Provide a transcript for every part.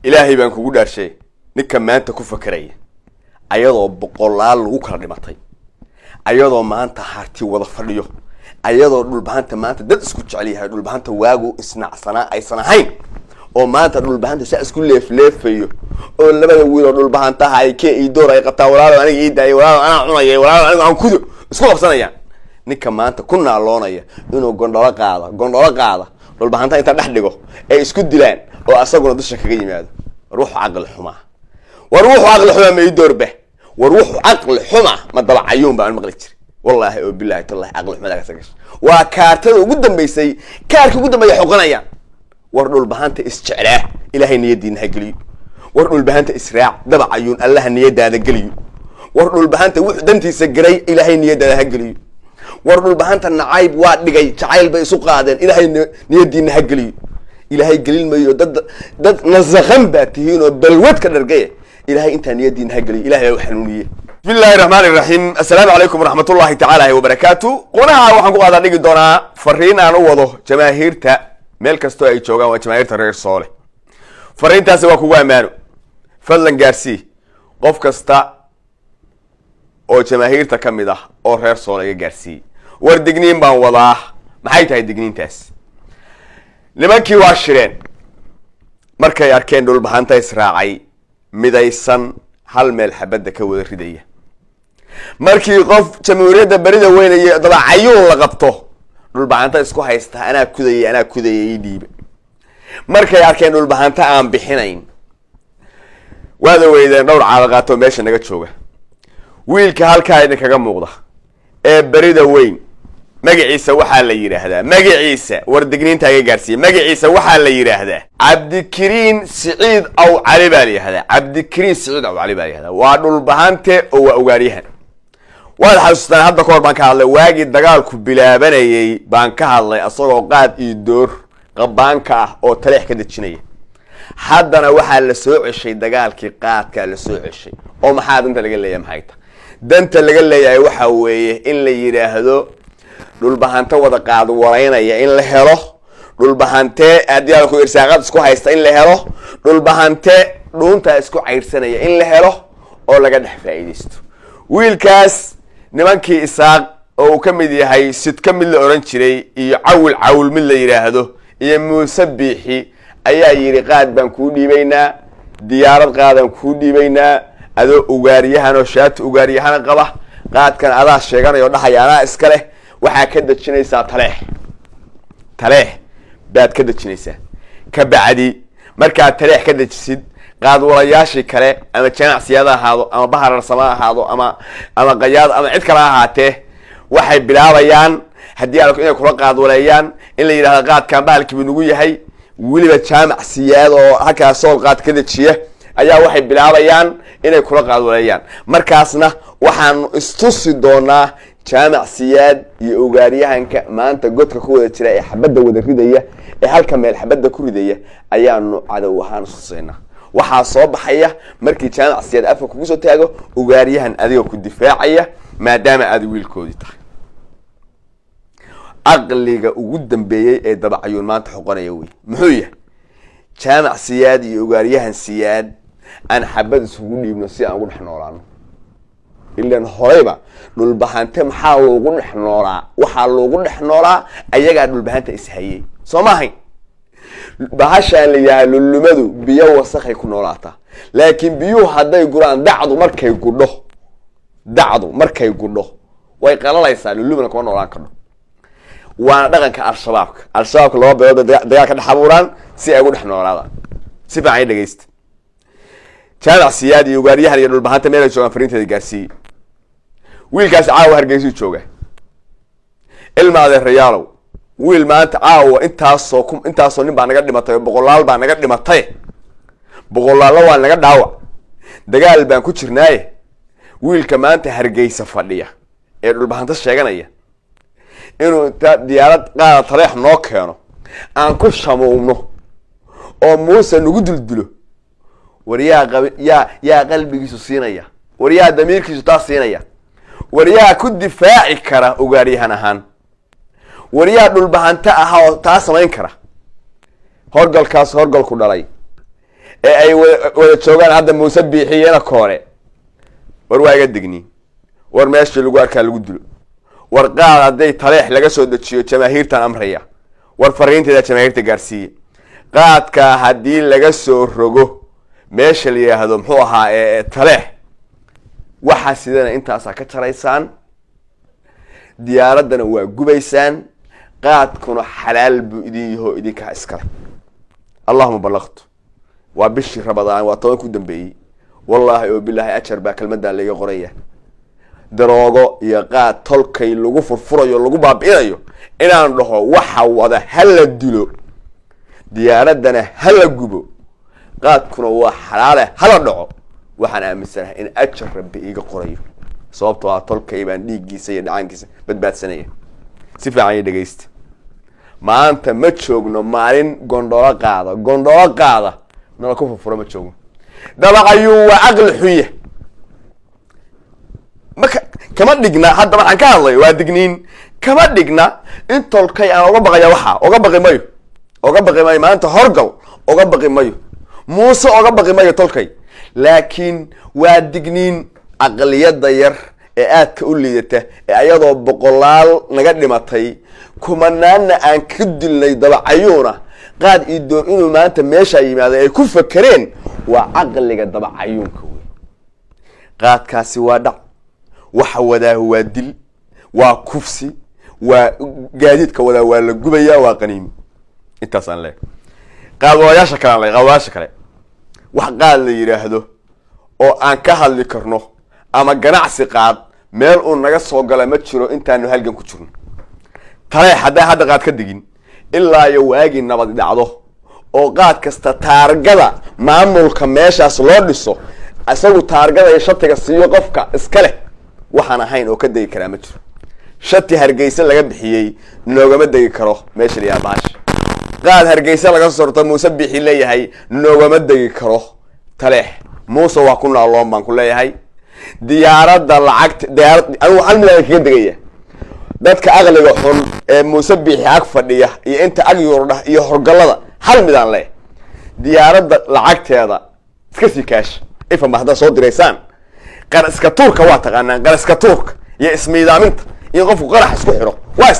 ilaahay baan kugu dhaarshay ninka maanta ku fakaraya ayadoo boqolaal lagu kala dhimatay ayadoo maanta harti wada fadhiyo ayadoo dhulbaanta maanta dad isku jecel yahay dhulbaanta waagu isnacsanaa aysan ahayn oo maanta dhulbaanta saa isku leefleefayo oo labada wiil oo dhulbaanta ay ka door ay qabtaa walaalo aniga ii daayay walaalo ana cunayay walaalo aniga aan kudo isku qabsanayaan ninka maanta ku naaloonaya inuu gondolo qaada dhulbaanta inta dhex dhigo ay isku dilaan oo asaguna dusha kaga yimaado ruux aqal xuma وروح عقل حما ما يدور به وروح عقل حما ما ضلع عيون بقى المغلق والله وبالله تالله عقل حما لا سكش وكارتو قدام بيسي كارك قدام يحقنا يا ورنو البهانت استعلاء إلهي نيدين هقلي ورنو البهانت إسراع دبع عيون الله نيد هذا قلي ورنو البهانت وحدنتي سجري إلهي نيد هذا قلي ورنو البهانت النعيب واد بجاي تعال بيسوق هذا إلهي نيدين هقلي إلهي قليل ما يدد نزخم باتهين وبالود كدرجيه إلهي أنت نيدين هقلي إلهي وحنونية بسم الله الرحمن الرحيم السلام عليكم ورحمة الله تعالى وبركاته قناها وحنقو هذا نيجي دونا فرينا نوضو جماهيرتا ميلكستو أي جوجا وجماهيرتا رير صالح فرينتا سوا كوا مارو فلان جارسي قف كستا أو جماهيرتا كمدا أو رير صالح جارسي وردقنين بان وضاح محيط هاي دقنين تاس لمن كي واشرين مركا ياركين دول بهانتا إسراعي midaysan hal meel xabada ka wada ridaya markii qof jamhuuriyadda barida weynaya dabacayuun la qabto dhulbaxanta isku haysta anaa kudayay dhiib markay arkeen dhulbaxanta aan bixinayn waada weydeen dhowr caadaqaato meesha naga jooga wiilka halkaa idin kaga muuqda ee barida weyn magaciisa waxaa la yiraahdaa magaciisa wardigniinta ay gaarsiin magaciisa waxaa la yiraahdaa Cabdikariin Saciid aw Cali baa la yiraahdaa Cabdikariin Saciid aw Cali baa la yiraahdaa waa dhulbaxante oo waa ugaariyahan waad xasuustaan hadda koor baan ka hadlay waagi dagaalku bilaabanayay baan ka hadlay asagoo qaad iyo door qabaanka ah oo taleex ka dajinaya haddana waxaa la soo ceshay dagaalkii qaadka la soo ceshay oo maxaa danta laga leeyahay maxayta danta laga leeyahay waxa weeye in la yiraahdo dhulbaxanta wada qaad waraynaya in la helo dhulbaxante adiyaalku irsaaqad isku haysta in la helo dhulbaxante dhuunta isku cayrsanaya in la helo oo laga dhex faa'iideysto wiilkaas nimankii isaaq oo ka mid yahay sid ka mid la oran jiray iyo cawl mid la yiraahdo iyo Muuse Biixi ayaa yiri qaad baan ku dhiibaynaa diyaarad qaadan ku dhiibaynaa adoo ugaariyahan oo shaat ugaariyahan qaba qaadkan adaa sheeganayo dhaxayaana iska leh waxaa ka dajinaysaa taleex baad ka dajinaysaa ka bacdi markaa taleex ka dajisid qaad walayaashii kale ama janacsiyada ahaado ama baharar sama ahaado ama qayaad ama cid kale ahaatee waxay bilaabayaan haddii ay inay kula qaad waleeyaan in la yiraahdo qaadkan bahalkii nugu yahay waliba janacsiyada oo halka soo qaad ka dajiya ayaa waxay bilaabayaan inay kula qaad waleeyaan markaasna waxaan istusi doonaa jamacsiyad iyo ugaariyahanka maanta godka ku wada jira ee xabada wada ridaya ee halka meel xabada ku ridaya ayaanu cadow ahaan suuseena waxa soo baxaya markii jamacsiyad afka kugu soo taago ugaariyahan adiga ku difaacaya maadaama aad wiilkoodii tahay aqliga ugu dambeeyay ee dabacayuun maanta xoqonaya way muxuu yahay jamacsiyad iyo ugaariyahan siyaad aan xabad isugu dhiibno si aan ugu dhex noolaano ilaan horeyba dhulbaxante maxaa loogu dhex noolaa waxaa loogu dhex noolaa ayagaa dhulbaxanta ishayay soo maahayn bahashaan la yahay lulumadu biyo wasakhay ku noolaataa laakiin biyuhu hadday guraan dacdu markay gudho way qalalaysaa lulumana kuma noolaan karno waana dhaqanka al-shabaabka laba beelood dagaal ka dhex abuuraan si ay ugu dhex noolaadaan si fiican dhageysta jamacsiyad iyo ugaariyahan iyo dhulbaxanta meel ay joogaan fariinteeda gaarsiiyey wiilkaas caawa Hargeysa jooga ilma adeerayaalow wiil maanta caawa intaasoo nin baa naga dhimatay boqolaal baa naga dhimatay boqolaal waa naga dhaawac dagaal baan ku jirnaaye wiilka maanta Hargeysa fadhiya ee dhulbaxanta sheeganaya inuu diyaarad qaad taleex noo keeno aan ku shamuumno oo Muuse nagu duldilo wariyaa qalbigiisu siinaya wariyaa damiirkiisu taas siinaya wariyaa ku difaaci kara ugaariyahan ahaan wariyaa dhulbaxanta ah oo taas samayn kara horgalkaas horgalku dhalay أي ولا تشوفان هذا مسبحي أنا كوري ورواي قدقني ورماشي الوقار كان الودلو ورقاع هذي طريح لقصو دتشيو جماهير تنامريا ورفرين تدا جماهير تجارسية قاعد كهدين لقصو الرجو ماشي اللي هذا محوها طريح وحاسدنا أنت أصلا كتريسان دياردنا وجبيسان قاعد كنا حلال بإيديه إيديك عسكر اللهم بلغت وبشر رمضان وطن كودن بي والله وبالله أشر باك المدة اللي يغريه دروغو يقاد تلقي لغو فرفريو لغو بابينيو إنا نروحو وحا وضا هلا ديلو دياردنا هلا جبو قاعد كنا وحلال هلا نعو وحنا أمسنا إن أشر ربي قريو صوبتو تلقي يبان ديجي سيد عنكيس بدبات سنية سيفا عيني دقيست ما أنت متشوقنا مالين غندورة قاعدة نلاكو فرفرة متشوقنا دبا أيو وعقل حوية كما دقنا حتى ما حكا الله وادقنين كما دقنا انتو الكي انا اوغبغي وحا اوغبغي مايو ما انت هرقل اوغبغي مايو موسى اوغبغي مايو تلكي لكن وادقنين اقليات داير ايات كأوليته ايادو بقلال نقد ماتي كمانانا ان كدلني دبا عيونا قاد يدور انو ما انت ميشا يمادا اي كفكرين وعقليك دبا عيون كوي قاد كاسي وادع وحوده هو دل وكفسي وجاديد كولا ولا جبيا وقنيم انت صان له قالوا شكرا لي قالوا شكرا وقال لي يراهدو oo aan ka hadli karno ama ganacsi qaad meel uu naga soo galay ma jiro intaanu halgan ku jirno tare hadda qaad ka digin ilaa iyo waagi nabad dhacdo oo qaad kasta taargada maamulka meeshaas loo dhiso asagu taargada ay shatiga siiyo qofka iska leh waxaan ahayn oo ka degi kara ma jiro shati hargeysa laga bixiyay noogama degi karo meesha la yaabash qaad hargeysa laga sorto Muuse bixi leeyahay noogama degi karo taleex Muuse waa kuna Allah baan ku leeyahay diyaaradda lacagta diyaarad anu hal milyan kaga degaya dadka aqliga xun ee Muuse bixi ag fadhiya iyo inta ag yurdha iyo horgalada hal midaan leh diyaaradda lacagteeda iska sii kaash ifa mahda soo direysaan قرص كتورك واتقانا قرص كتورك يا اسمي دامنت يقف قرح اسكو خيرو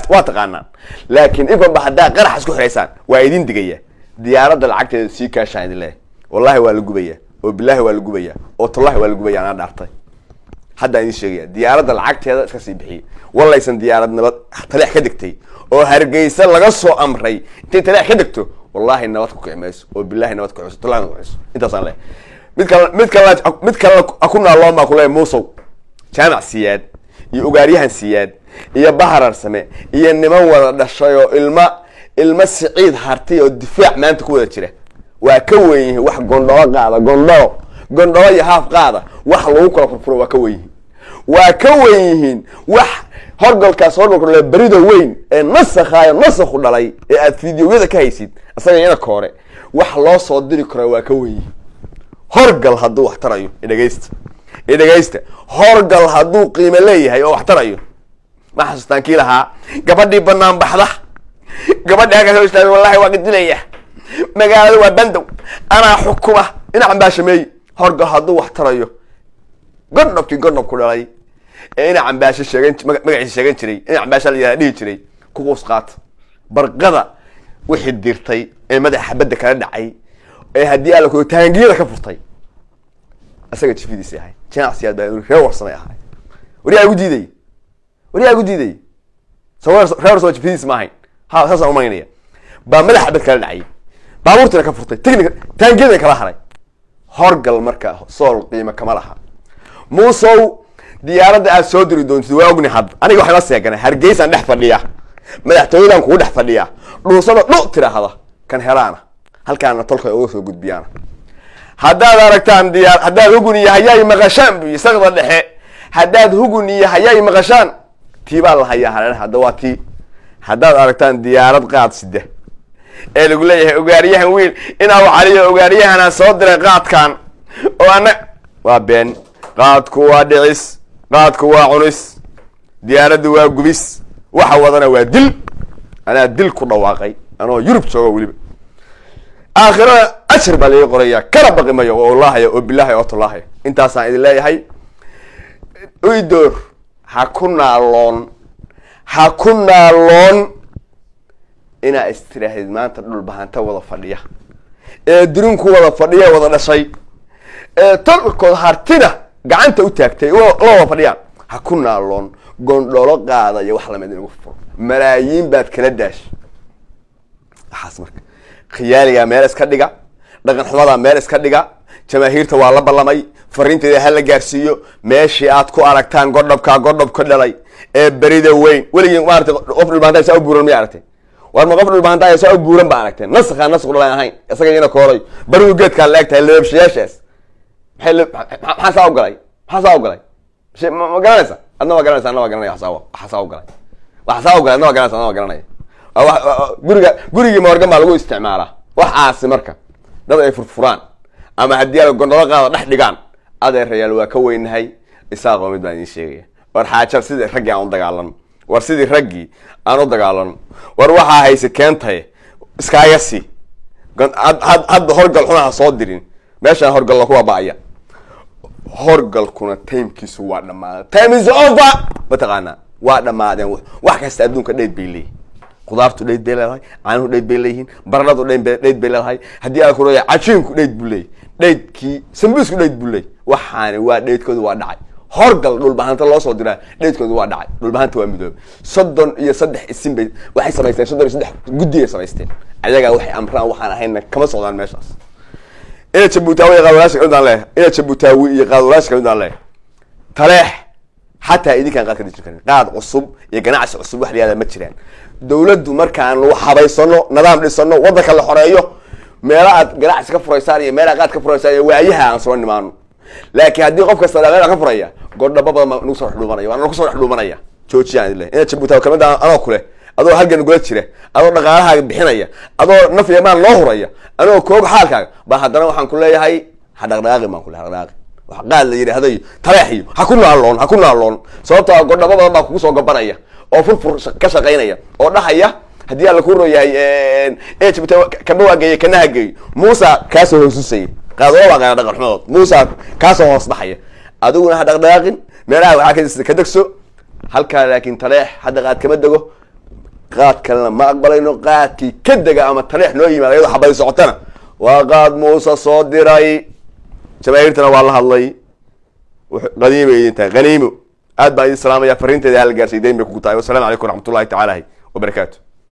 واتقانا لكن إذا بحدا قرح اسكو خريسان وايدين دقيقة ديارة العقد سي كاشاين الله والله والقبية وبالله والقبية والله والقبية أنا دارتي حدا يشيء ديارة العقد هذا كسي بحي والله يسن ديارة نبض طلع كدكتي وهرجيس لقصو أمري أنت طلع كدكتو والله النبضك عميس وبالله النبضك عميس طلع عميس أنت صار له متكلم أكون الله ما كله موسو جامع سياد يوجاريها سياد يا بحر السماء يا النمو الشيء الماء السعيد هرتي والدفاع ما أنت كودا ترى وكويه واحد جندوا قاعدة جندوا يهاف قاعدة واحد لوكلا فرفروا وكويهين واحد هرجل كاسور كله بريده وين النسخ هاي النسخ ولا لي الفيديو هذا كايسيد أصلا أنا كوري واحد لا صدري كره وكويه هرجل هدو احتريو إذا جيست هرجل هدو قيمة ليه هي احتريو ما حسستان كيلها قبل بنام بحضة قبل هاك والله وقت ليه ما قالوا بندو أنا حكومة أنا عم باشمي هرجل هدو احتريو قرنب كل راي أنا عم باش الشجن ما قاعد الشجن تري أنا عم باش اللي ليه تري كوكوس قات برقضة واحد ديرتي المدح بدك أنا دعي هدي قال لك تانجيله كفرتي اسغت في دي سيحي جناح سياد باي خير سمي هاي وريا غديدي صور خير سو في دي سماي ها اساس ما ينيا با مدح بد كلا دحي بابورتنا كفرتي تانجيله كلا حري هرجل marka sool qiimo kama laha muusow diyaaradda aad soo diri doonto waa ogni had aniga waxa la seeganay hargeysan dhex fadhiya madaxtooyadan ku dhex fadhiya dhuusada tiraahada kan helaana halkaan tolka ugu soo gudbiyana haddaad aragtaan diyaar haddaad huguni hayay maqashaan bi isagada dhexe haddaad huguni hayay maqashaan tiibaa la hayaa hareer hadda waa tii haddaad aragtaan diyaarad qaad sida ee lagu leeyahay ogaariyahan wiil inaa wacaliyo ogaariyahana soo diray qaadkan oo ana waa been qaadku waa dhicis qaadku waa cunis diyaaraddu waa gubis waxa wadana waa dil ana dil ku dhawaaqay anoo Yurub jooga waliba أشر بالي قرية كرب قمة والله وبالله وطلاه أنت صاعد الله هاي ويدور حكونا لون إنا استراحة ما تقول بهان توضع فضية درون كوضع فضية وضع شيء تلقى هارتنا قعنت وتاكتي والله فضية حكونا لون قندلق هذا يوحلا مدينة وفر ملايين بعد كنداش حاسمك خيالي مال اسكدغا دغن خمدا مال اسكدغا جماهيرته waa la ballamay fariinteeda hal la gaarsiiyo meeshii aad ku aragtaan godobka dhalay ee barida weyn waligiin maartay qof dhulbaantay soo buuran ma aragtay war ma qof dhulbaantay soo buuran ba aragtay nasakh dhalay ahayn isaga ina koolay baridu geedka leegtay leebshiyaashaas maxaa soo galay ma garanaysa adna ma garanaysa waxa soo galay adna ma garanaysa guriga morgan baa lagu isticmaalaa waxaasi marka dad ay furfuraan ama hadii ay gondolo qaada dhex dhigaan adeerayaal waa ka weynahay isaaqo mid baan sheegay war xaajar sidii ragii aan u dagaalano war waxa hayse keentay iskaaga si had horgal xunaha soo dirin meesha horgal la kuwa baaya horgalkuna timekiisu waa dhamaaday time is over bataqana waa dhamaadeen wax kasta adduunka dheed biilay qudaartu dheed beelahay caanahu dheed beelayihiin baradhadu dheed beelahay hadii ay ku rooyay cajiinku dheed bulay dheedkii sambuusku dheed bulay waxaani waa dheedkoodu waa dhacay horgal dhulbaanta loo soo diraa dheedkoodu waa dhacay dhulbaanta waa midoob 33 isin bay waxay samaysteen 33 guddiye samaysteen ayaga waxay amraan waxaan ahayn kama socdaan meeshaas ina Jabuutaawi iyo qaadulaashka midaan leh taleex حتى إذا كان قاعد كذي قاعد عصب يجناعس عصب واحد هذا متشرين دولته مركان لو حباي صنو نظام للصنو وضك الحرية ميرات جناعس كفريسانية ميرات قاعد كفريسانية وعيها عن صون معنا لكن هدي قف كسر غير كفرية قلنا بابا نوصل حلو مريا وأنا نوصل حلو مريا شو تشي يعني الله إنت شبوتها وكمان ده أنا أكله أدور حاجة نقول تشيله أدور نقارها بحناية أدور نفي ما الله ريا أنا كوب حالك بحضرنا وحن كلها هاي حدا راغي ما كلها راغي قال لي هذا تريحي حكون لون sababta godhabada baa ku soo gabanaya oo furfur ka shaqeynaya oo dhaxaya hadii la ku rooyay kama waagay kana hagay Musa ka soo hoosusay qaado waa dhaqan xumood Musa ka soo hoos baxaya adiguna ha dhaqdhaqin meelaha waxa ka dagso halka laakiin taleex hada qaad kama dago qaad kalena ma aqbalayno qaadkii ka daga ama taleex noo yimaado xabay socotana waa qaad Musa soo diray جماهيرتنا والله الله قديمة أنت غنيمة أتبع السلام يا فرينتي هالجالسين دايما بكوتاي والسلام عليكم ورحمة الله تعالى وبركاته.